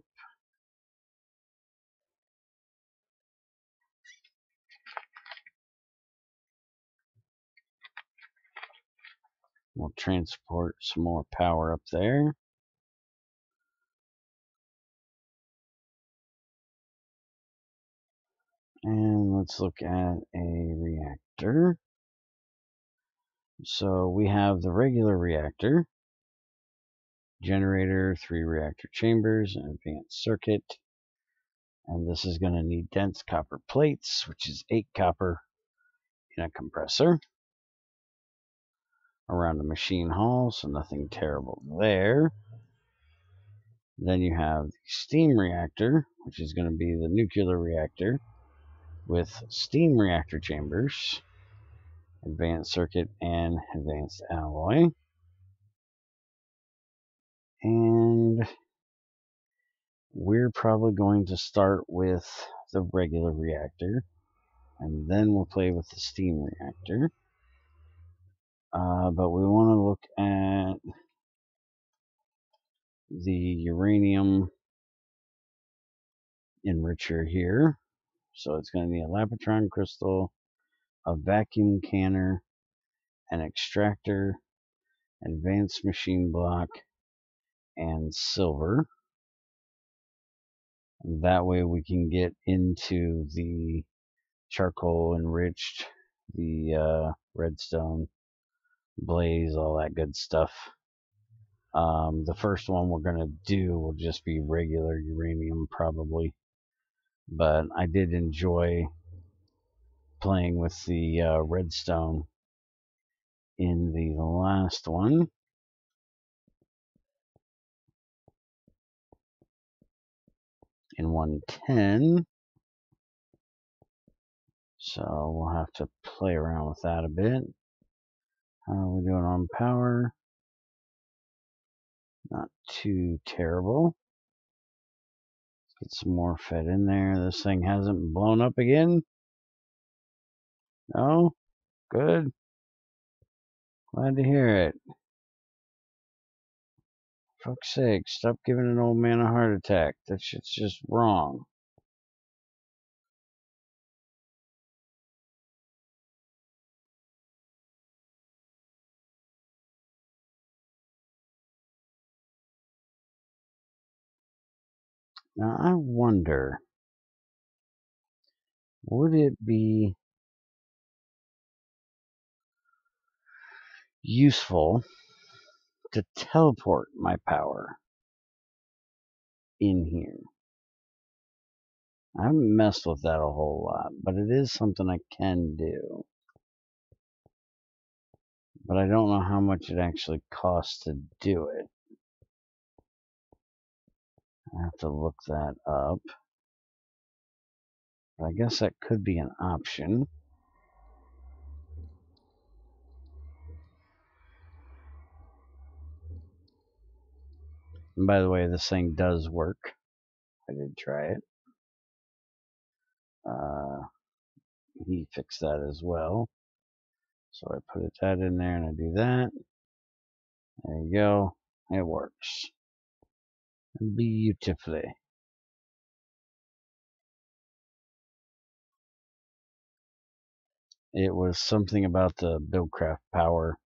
We'll transport some more power up there. And let's look at a reactor. So we have the regular reactor, generator, 3 reactor chambers, an advanced circuit. And this is going to need dense copper plates, which is 8 copper in a compressor. Around the machine hall, so nothing terrible there. Then you have the steam reactor, which is going to be the nuclear reactor with steam reactor chambers, advanced circuit, and advanced alloy. And we're probably going to start with the regular reactor, and then we'll play with the steam reactor. But we want to look at the Uranium Enricher here. So it's going to need a Lapotron crystal, a vacuum canner, an extractor, advanced machine block, and silver. That way we can get into the charcoal enriched, the redstone blaze, all that good stuff. The first one we're going to do will just be regular uranium probably, but I did enjoy playing with the redstone in the last one. In 110. So we'll have to play around with that a bit. How are we doing on power? Not too terrible. Let's get some more fed in there. This thing hasn't blown up again. No? Good. Glad to hear it. For fuck's sake, stop giving an old man a heart attack. That shit's just wrong. Now I wonder, would it be useful to teleport my power in here? I haven't messed with that a whole lot, but it is something I can do. But I don't know how much it actually costs to do it. I have to look that up. But I guess that could be an option. And by the way, this thing does work. I did try it. He fixed that as well. So I put that in there and I do that. There you go. It works beautifully. It was something about the Buildcraft Power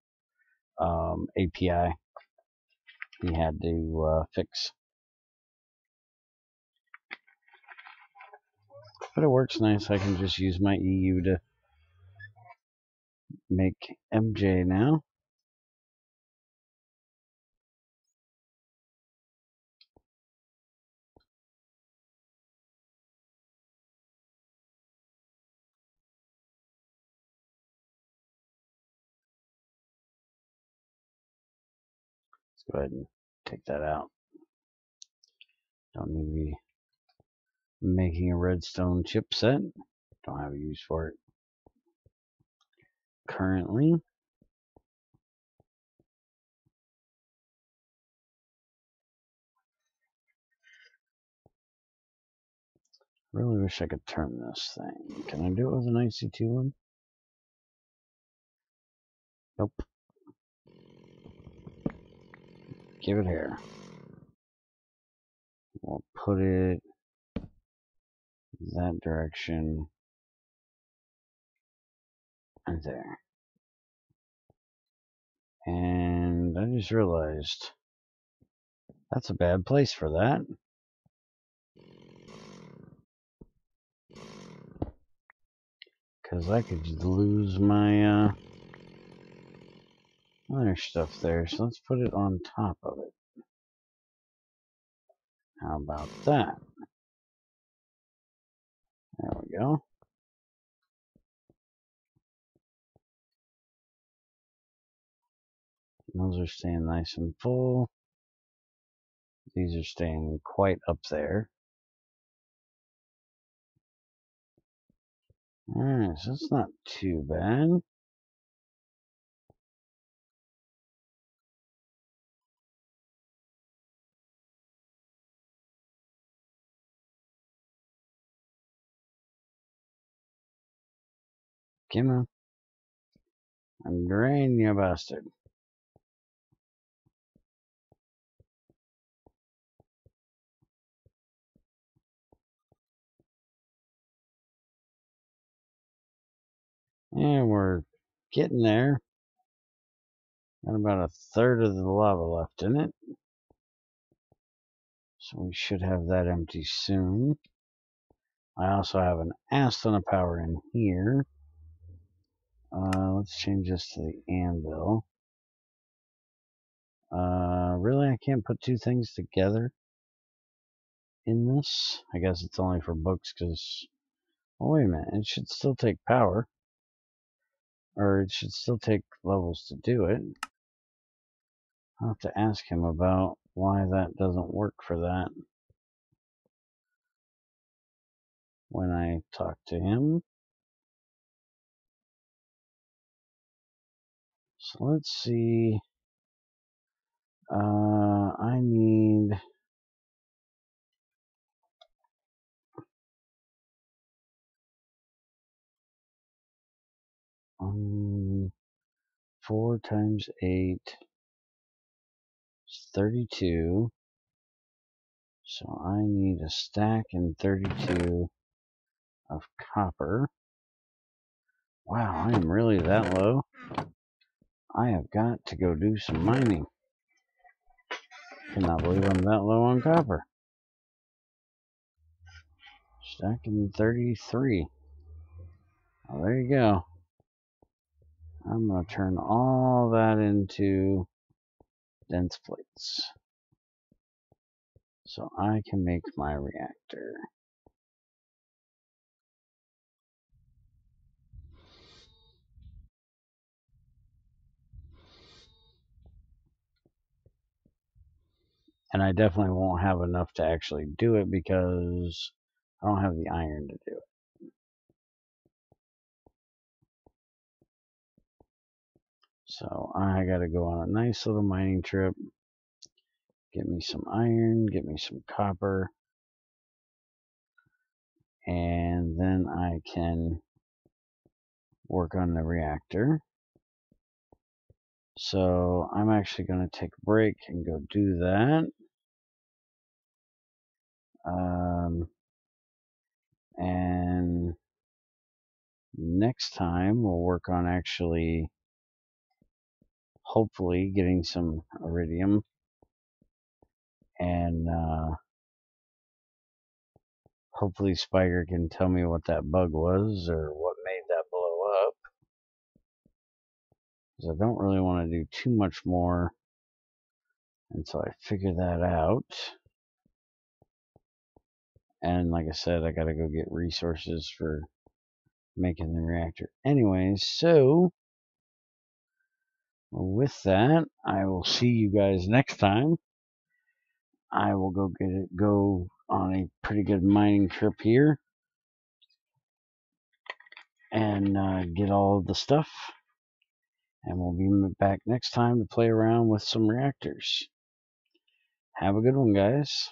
API he had to fix. But it works nice. I can just use my EU to make MJ now. Let's go ahead and take that out. Don't need to be making a redstone chipset. Don't have a use for it currently. Really wish I could turn this thing. Can I do it with an IC2 one? Nope. Give it here. We'll put it that direction and there. And I just realized that's a bad place for that. Because I could lose my other stuff there. So let's put it on top of it. How about that? There we go. Those are staying nice and full. These are staying quite up there. Alright, so it's not too bad. Come on. And drain, you bastard. And we're getting there. Got about a third of the lava left in it. So we should have that empty soon. I also have an ass ton of power in here. Let's change this to the anvil. Really, I can't put two things together in this. I guess it's only for books because... Oh, wait a minute. It should still take power. Or it should still take levels to do it. I'll have to ask him about why that doesn't work for that when I talk to him. So let's see. I need... Um, 4 times 8 is 32. So I need a stack and 32 of copper. Wow, I am really that low. I have got to go do some mining. Cannot believe I'm that low on copper. Stacking 33. Oh, there you go. I'm going to turn all that into dense plates so I can make my reactor. And I definitely won't have enough to actually do it because I don't have the iron to do it. So I got to go on a nice little mining trip, get me some iron, get me some copper, and then I can work on the reactor. So I'm actually going to take a break and go do that. And next time we'll work on actually hopefully getting some iridium and Hopefully Spiker can tell me what that bug was or what made that blow up. Because I don't really want to do too much more until I figure that out. And like I said, I gotta go get resources for making the reactor. Anyways, so with that, I will see you guys next time. I will go on a pretty good mining trip here and get all of the stuff. And we'll be back next time to play around with some reactors. Have a good one, guys.